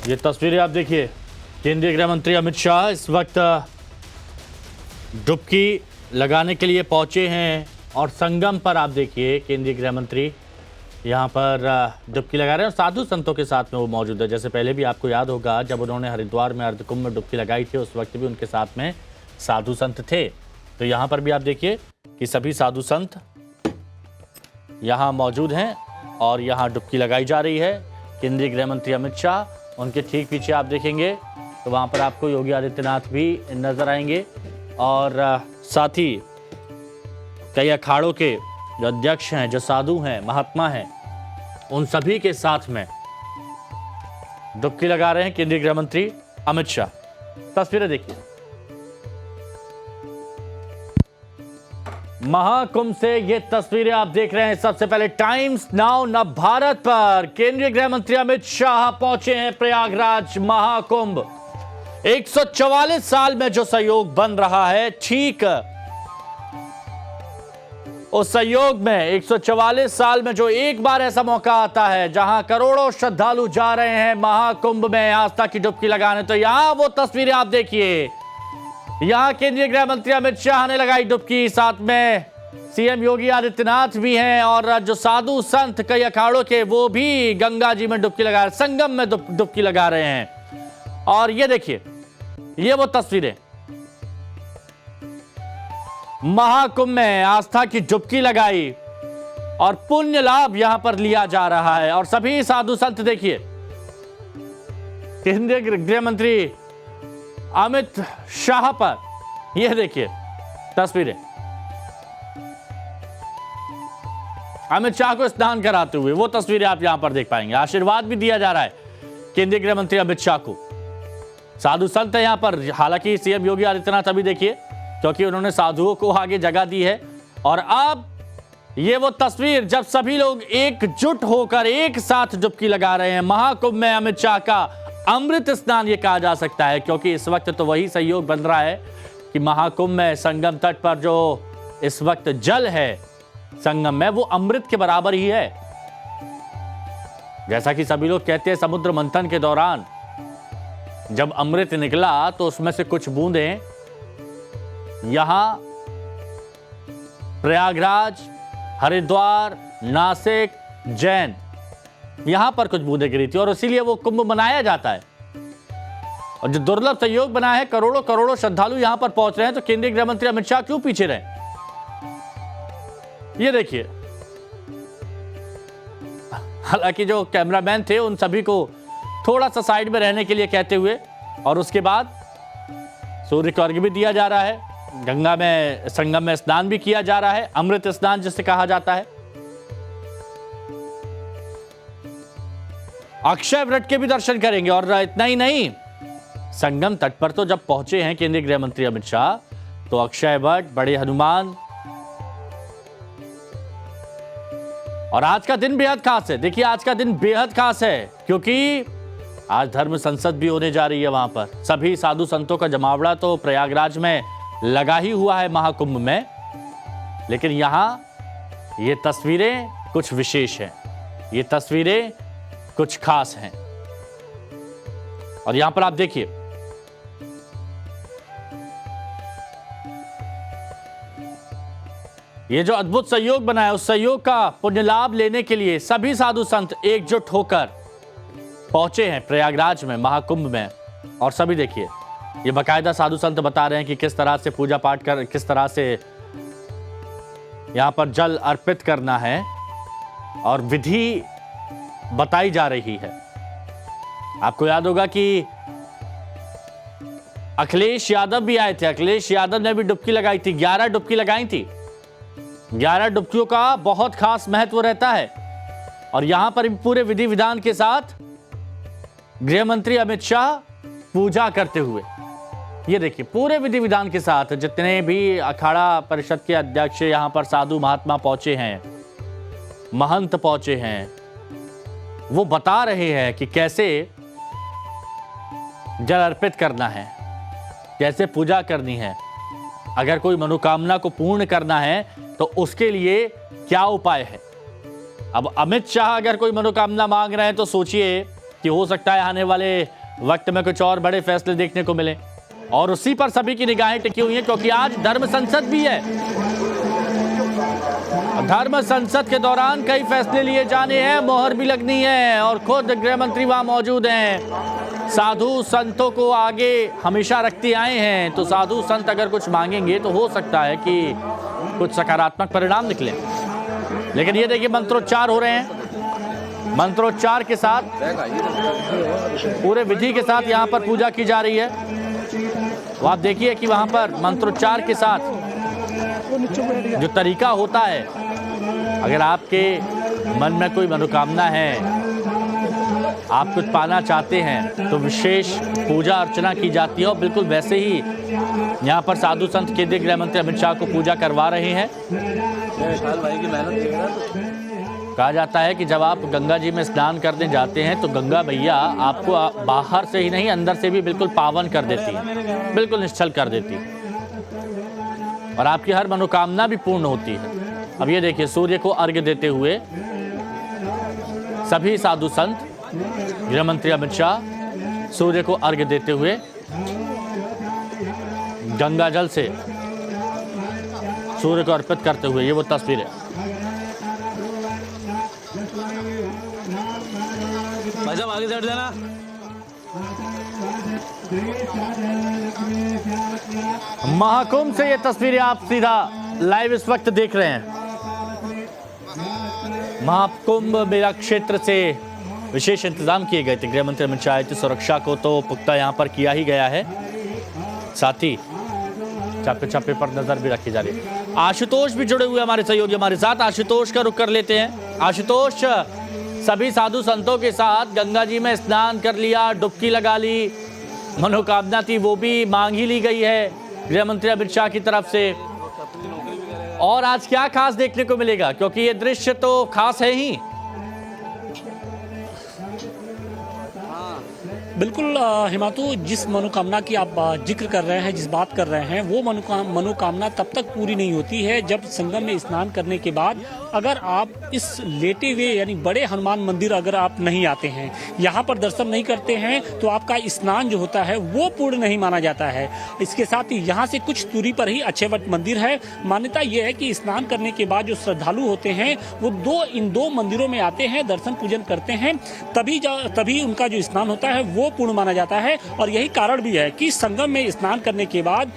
ये तस्वीरें आप देखिए, केंद्रीय गृह मंत्री अमित शाह इस वक्त डुबकी लगाने के लिए पहुंचे हैं और संगम पर आप देखिए केंद्रीय गृह मंत्री यहां पर डुबकी लगा रहे हैं और साधु संतों के साथ में वो मौजूद है। जैसे पहले भी आपको याद होगा जब उन्होंने हरिद्वार में अर्धकुंभ में डुबकी लगाई थी, उस वक्त भी उनके साथ में साधु संत थे। तो यहाँ पर भी आप देखिए कि सभी साधु संत यहाँ मौजूद हैं और यहाँ डुबकी लगाई जा रही है। केंद्रीय गृह मंत्री अमित शाह, उनके ठीक पीछे आप देखेंगे तो वहाँ पर आपको योगी आदित्यनाथ भी नजर आएंगे और साथ ही कई अखाड़ों के जो अध्यक्ष हैं, जो साधु हैं, महात्मा हैं, उन सभी के साथ में डुबकी लगा रहे हैं केंद्रीय गृह मंत्री अमित शाह। तस्वीरें देखिए, महाकुंभ से ये तस्वीरें आप देख रहे हैं। सबसे पहले टाइम्स नाउ नव भारत पर केंद्रीय गृह मंत्री अमित शाह पहुंचे हैं प्रयागराज महाकुंभ। 144 साल में जो सहयोग बन रहा है, ठीक उस सहयोग में 144 साल में जो एक बार ऐसा मौका आता है जहां करोड़ों श्रद्धालु जा रहे हैं महाकुंभ में आस्था की डुबकी लगाने, तो यहां वो तस्वीरें आप देखिए। यहां केंद्रीय गृह मंत्री अमित शाह ने लगाई डुबकी, साथ में सीएम योगी आदित्यनाथ भी हैं और जो साधु संत कई अखाड़ों के वो भी गंगा जी में डुबकी लगा रहे, संगम में डुबकी लगा रहे हैं। और ये देखिए, ये वो तस्वीरें महाकुंभ में आस्था की डुबकी लगाई और पुण्य लाभ यहां पर लिया जा रहा है। और सभी साधु संत देखिए, केंद्रीय गृह मंत्री अमित शाह पर यह देखिए तस्वीरें, अमित शाह को स्नान कराते हुए वो तस्वीरें आप यहां पर देख पाएंगे। आशीर्वाद भी दिया जा रहा है केंद्रीय गृह मंत्री अमित शाह को। साधु संत है यहां पर, हालांकि सीएम योगी आदित्यनाथ अभी देखिए क्योंकि उन्होंने साधुओं को आगे जगह दी है। और अब ये वो तस्वीर जब सभी लोग एकजुट होकर एक साथ डुबकी लगा रहे हैं महाकुंभ में। अमित शाह का अमृत स्नान ये कहा जा सकता है क्योंकि इस वक्त तो वही सहयोग बन रहा है कि महाकुंभ में संगम तट पर जो इस वक्त जल है संगम में, वो अमृत के बराबर ही है। जैसा कि सभी लोग कहते हैं, समुद्र मंथन के दौरान जब अमृत निकला तो उसमें से कुछ बूंदें यहां प्रयागराज, हरिद्वार, नासिक, जैन, यहां पर कुछ बूंदें गिरी थी और इसीलिए वो कुंभ मनाया जाता है। और जो दुर्लभ सहयोग बना है, करोड़ों करोड़ों श्रद्धालु यहां पर पहुंच रहे हैं, तो केंद्रीय गृह मंत्री अमित शाह क्यों पीछे रहे? ये देखिए, हालांकि जो कैमरामैन थे उन सभी को थोड़ा सा साइड में रहने के लिए कहते हुए, और उसके बाद सूर्य को अर्घ्य भी दिया जा रहा है, गंगा में संगम में स्नान भी किया जा रहा है, अमृत स्नान जिसे कहा जाता है। अक्षय वट के भी दर्शन करेंगे। और इतना ही नहीं, संगम तट पर तो जब पहुंचे हैं केंद्रीय गृह मंत्री अमित शाह, तो अक्षय वट, बड़े हनुमान, और आज का दिन बेहद खास है। देखिए, आज का दिन बेहद खास है क्योंकि आज धर्म संसद भी होने जा रही है। वहां पर सभी साधु संतों का जमावड़ा तो प्रयागराज में लगा ही हुआ है महाकुंभ में, लेकिन यहां ये तस्वीरें कुछ विशेष हैं, ये तस्वीरें कुछ खास हैं। और यहां पर आप देखिए, ये जो अद्भुत सहयोग बना है, उस सहयोग का पुण्य लाभ लेने के लिए सभी साधु संत एकजुट होकर पहुंचे हैं प्रयागराज में महाकुंभ में। और सभी देखिए, ये बाकायदा साधु संत बता रहे हैं कि किस तरह से पूजा पाठ कर, किस तरह से यहां पर जल अर्पित करना है और विधि बताई जा रही है। आपको याद होगा कि अखिलेश यादव भी आए थे, अखिलेश यादव ने भी डुबकी लगाई थी, 11 डुबकी लगाई थी। 11 डुबकियों का बहुत खास महत्व रहता है। और यहां पर पूरे विधि विधान के साथ गृह मंत्री अमित शाह पूजा करते हुए, ये देखिए, पूरे विधि विधान के साथ जितने भी अखाड़ा परिषद के अध्यक्ष यहां पर साधु महात्मा पहुंचे हैं, महंत पहुंचे हैं, वो बता रहे हैं कि कैसे जल अर्पित करना है, कैसे पूजा करनी है, अगर कोई मनोकामना को पूर्ण करना है तो उसके लिए क्या उपाय है। अब अमित शाह अगर कोई मनोकामना मांग रहे हैं तो सोचिए कि हो सकता है आने वाले वक्त में कुछ और बड़े फैसले देखने को मिले, और उसी पर सभी की निगाहें टिकी हुई हैं, क्योंकि आज धर्म संसद भी है। धर्म संसद के दौरान कई फैसले लिए जाने हैं, मोहर भी लगनी है, और खुद गृह मंत्री वहां मौजूद हैं। साधु संतों को आगे हमेशा रखते आए हैं, तो साधु संत अगर कुछ मांगेंगे तो हो सकता है कि कुछ सकारात्मक परिणाम निकले। लेकिन ये देखिए, मंत्रोच्चार हो रहे हैं। मंत्रोच्चार के साथ, पूरे विधि के साथ यहाँ पर पूजा की जा रही है। वो आप देखिए कि वहाँ पर मंत्रोच्चार के साथ जो तरीका होता है, अगर आपके मन में कोई मनोकामना है, आप कुछ पाना चाहते हैं, तो विशेष पूजा अर्चना की जाती है। और बिल्कुल वैसे ही यहाँ पर साधु संत केंद्रीय गृह मंत्री अमित शाह को पूजा करवा रहे हैं। कहा जाता है कि जब आप गंगा जी में स्नान करने जाते हैं तो गंगा मैया आपको बाहर से ही नहीं, अंदर से भी बिल्कुल पावन कर देती है, बिल्कुल निश्चल कर देती है, और आपकी हर मनोकामना भी पूर्ण होती है। अब ये देखिए, सूर्य को अर्घ्य देते हुए सभी साधु संत, गृह मंत्री अमित शाह सूर्य को अर्घ्य देते हुए गंगा जल से सूर्य को अर्पित करते हुए, ये वो तस्वीर है। भाई साहब आगे से हट जाना। महाकुंभ से ये तस्वीरें आप सीधा लाइव इस वक्त देख रहे हैं। महाकुंभ मेला क्षेत्र से विशेष इंतजाम किए गए थे। गृह मंत्री अमित शाह की सुरक्षा को तो पुख्ता यहाँ पर किया ही गया है, साथ ही चापे चापे पर नजर भी रखी जा रही है। आशुतोष भी जुड़े हुए हमारे सहयोगी हमारे साथ। आशुतोष का रुख कर लेते हैं। आशुतोष, सभी साधु संतों के साथ गंगा जी में स्नान कर लिया, डुबकी लगा ली, मनोकामना थी वो भी मांग ही ली गई है गृह मंत्री अमित शाह की तरफ से। और आज क्या खास देखने को मिलेगा, क्योंकि ये दृश्य तो खास है ही। बिल्कुल हिमांतु, जिस मनोकामना की आप जिक्र कर रहे हैं, जिस बात कर रहे हैं, वो मनोकामना तब तक पूरी नहीं होती है जब संगम में स्नान करने के बाद अगर आप इस लेटे हुए यानी बड़े हनुमान मंदिर अगर आप नहीं आते हैं, यहाँ पर दर्शन नहीं करते हैं, तो आपका स्नान जो होता है वो पूर्ण नहीं माना जाता है। इसके साथ ही यहाँ से कुछ दूरी पर ही अक्षयवट मंदिर है। मान्यता ये है कि स्नान करने के बाद जो श्रद्धालु होते हैं वो इन दो मंदिरों में आते हैं, दर्शन पूजन करते हैं, तभी उनका जो स्नान होता है वो पूर्ण माना जाता है। और यही कारण भी है कि संगम में स्नान करने के बाद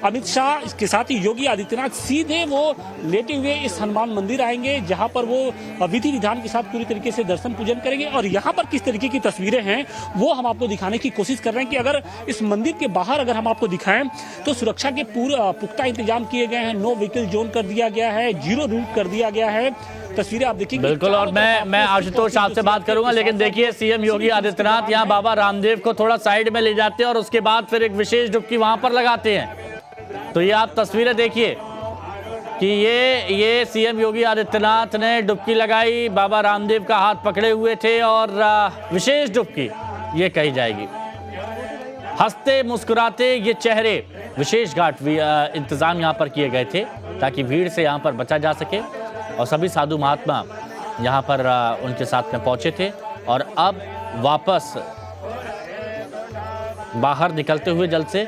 अमित शाह के साथ ही योगी आदित्यनाथ सीधे वो लेटे हुए इस हनुमान मंदिर आएंगे, जहां पर वो विधि विधान के साथ पूरी तरीके से दर्शन पूजन करेंगे। और यहां पर किस तरीके की तस्वीरें हैं वो हम आपको दिखाने की कोशिश कर रहे हैं कि अगर इस मंदिर के बाहर अगर हम आपको दिखाएं तो सुरक्षा के पूरा पुख्ता इंतजाम किए गए हैं। नो व्हीकल जोन कर दिया गया है, जीरो रूट कर दिया गया है। तस्वीरें आप देखिए बिल्कुल। और मैं आशुतोष आपसे बात करूंगा, लेकिन देखिए सीएम योगी आदित्यनाथ यहाँ बाबा रामदेव को थोड़ा साइड में ले जाते हैं और उसके बाद फिर एक विशेष डुबकी वहां पर लगाते हैं। तो ये आप तस्वीरें देखिए कि ये सीएम योगी आदित्यनाथ ने डुबकी लगाई, बाबा रामदेव का हाथ पकड़े हुए थे और विशेष डुबकी ये कही जाएगी। हंसते मुस्कुराते ये चेहरे, विशेष घाट इंतजाम यहाँ पर किए गए थे ताकि भीड़ से यहाँ पर बचा जा सके। और सभी साधु महात्मा यहाँ पर उनके साथ में पहुँचे थे और अब वापस बाहर निकलते हुए जल से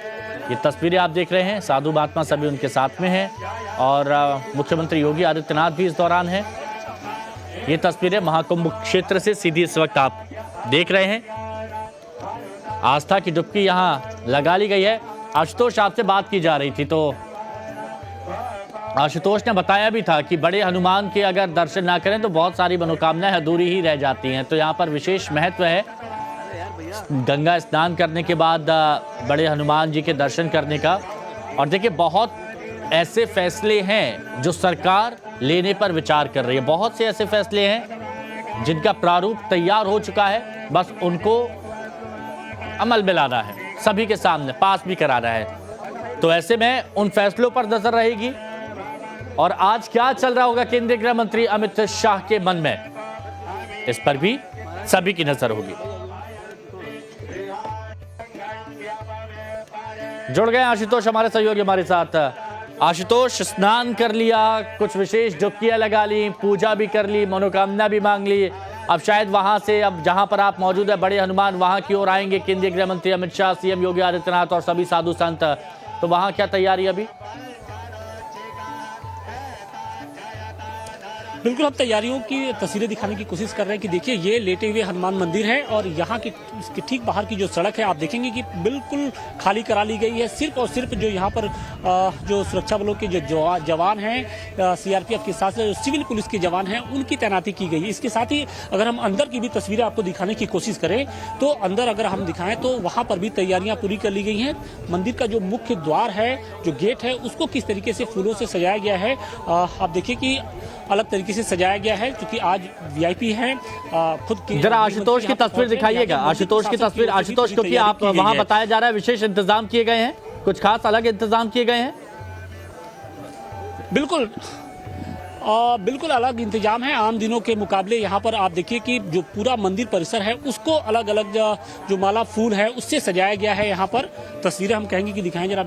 ये तस्वीरें आप देख रहे हैं। साधु महात्मा सभी उनके साथ में हैं और मुख्यमंत्री योगी आदित्यनाथ भी इस दौरान हैं। ये तस्वीरें महाकुंभ क्षेत्र से सीधी इस वक्त आप देख रहे हैं। आस्था की डुबकी यहाँ लगा ली गई है। आशुतोष, आपसे बात की जा रही थी तो आशुतोष ने बताया भी था कि बड़े हनुमान के अगर दर्शन ना करें तो बहुत सारी मनोकामनाएं अधूरी ही रह जाती हैं। तो यहाँ पर विशेष महत्व है गंगा स्नान करने के बाद बड़े हनुमान जी के दर्शन करने का। और देखिए, बहुत ऐसे फैसले हैं जो सरकार लेने पर विचार कर रही है। बहुत से ऐसे फैसले हैं जिनका प्रारूप तैयार हो चुका है, बस उनको अमल में लाना है, सभी के सामने पास भी कराना है। तो ऐसे में उन फैसलों पर नजर रहेगी। और आज क्या चल रहा होगा केंद्रीय गृह मंत्री अमित शाह के मन में, इस पर भी सभी की नजर होगी। जुड़ गए आशुतोष हमारे सहयोगी हमारे साथ। आशुतोष, स्नान कर लिया, कुछ विशेष डुबकियां लगा ली, पूजा भी कर ली, मनोकामना भी मांग ली, अब शायद वहां से, अब जहां पर आप मौजूद है बड़े हनुमान, वहां की ओर आएंगे केंद्रीय गृह मंत्री अमित शाह, सीएम योगी आदित्यनाथ और सभी साधु संत। तो वहां क्या तैयारी अभी? बिल्कुल हम तैयारियों की तस्वीरें दिखाने की कोशिश कर रहे हैं कि देखिए ये लेटे हुए हनुमान मंदिर है और यहाँ की इसके ठीक बाहर की जो सड़क है आप देखेंगे कि बिल्कुल खाली करा ली गई है। सिर्फ और सिर्फ जो यहाँ पर जो सुरक्षा बलों के जो जवान हैं, सीआरपीएफ के साथ जो सिविल पुलिस के जवान हैं, उनकी तैनाती की गई है। इसके साथ ही अगर हम अंदर की भी तस्वीरें आपको दिखाने की कोशिश करें तो अंदर अगर हम दिखाएं तो वहाँ पर भी तैयारियां पूरी कर ली गई हैं। मंदिर का जो मुख्य द्वार है, जो गेट है, उसको किस तरीके से फूलों से सजाया गया है आप देखिए कि अलग तरीके से सजाया गया है, क्योंकि आज वीआईपी हैं खुद के। जरा आशुतोष की तस्वीर दिखाइएगा, आशुतोष की तस्वीर। आशुतोष, क्योंकि आप वहां बताया जा रहा है विशेष इंतजाम किए गए हैं, कुछ खास अलग इंतजाम किए गए हैं? बिल्कुल बिल्कुल अलग इंतजाम है आम दिनों के मुकाबले। यहाँ पर आप देखिए कि जो पूरा मंदिर परिसर है उसको अलग अलग जो माला फूल है उससे सजाया गया है। यहाँ पर तस्वीरें हम कहेंगे कि दिखाएं जरा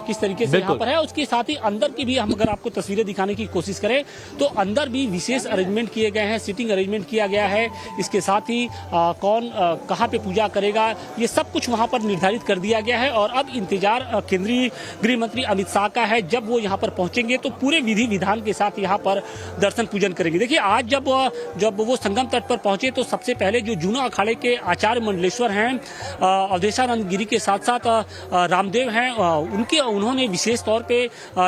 किस तरीके से यहाँ पर है। उसके साथ ही अंदर की भी हम अगर आपको तस्वीरें दिखाने की कोशिश करें तो अंदर भी विशेष अरेंजमेंट किए गए हैं, सीटिंग अरेंजमेंट किया गया है। इसके साथ ही कौन कहाँ पे पूजा करेगा ये सब कुछ वहाँ पर निर्धारित कर दिया गया है। और अब इंतजार केंद्रीय गृह मंत्री अमित शाह का है। जब वो यहाँ पर पहुंचेंगे तो पूरे विधि विधान के साथ यहाँ पर दर्शन पूजन करेंगे। देखिए आज जब वो संगम तट पर पहुंचे तो सबसे पहले जो जूना अखाड़े के आचार्य मंडलेश्वर हैं, अवधेशानंद गिरी के साथ साथ रामदेव हैं, उन्होंने विशेष तौर पे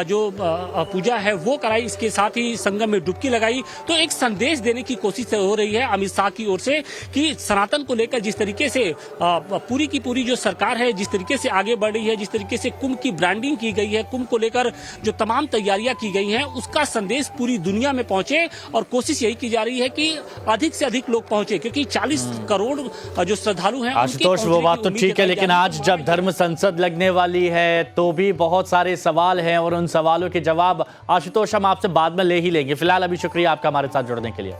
जो पूजा है वो कराई। इसके साथ ही संगम में डुबकी लगाई। तो एक संदेश देने की कोशिश हो रही है अमित शाह की ओर से कि सनातन को लेकर जिस तरीके से पूरी की पूरी जो सरकार है जिस तरीके से आगे बढ़ रही है, जिस तरीके से कुंभ की ब्रांडिंग की गई है, कुंभ को लेकर जो तमाम तैयारियां की गई हैं, उसका संदेश पूरी दुनिया में पहुंचे। और कोशिश यही की जा रही है कि अधिक से अधिक लोग पहुंचे, क्योंकि 40 करोड़ जो श्रद्धालु हैं। आशुतोष, वो बात तो ठीक है, लेकिन आज जब धर्म संसद लगने वाली है तो भी बहुत सारे सवाल हैं और उन सवालों के जवाब आशुतोष हम आपसे बाद में ले ही लेंगे। फिलहाल अभी शुक्रिया आपका हमारे साथ जुड़ने के लिए।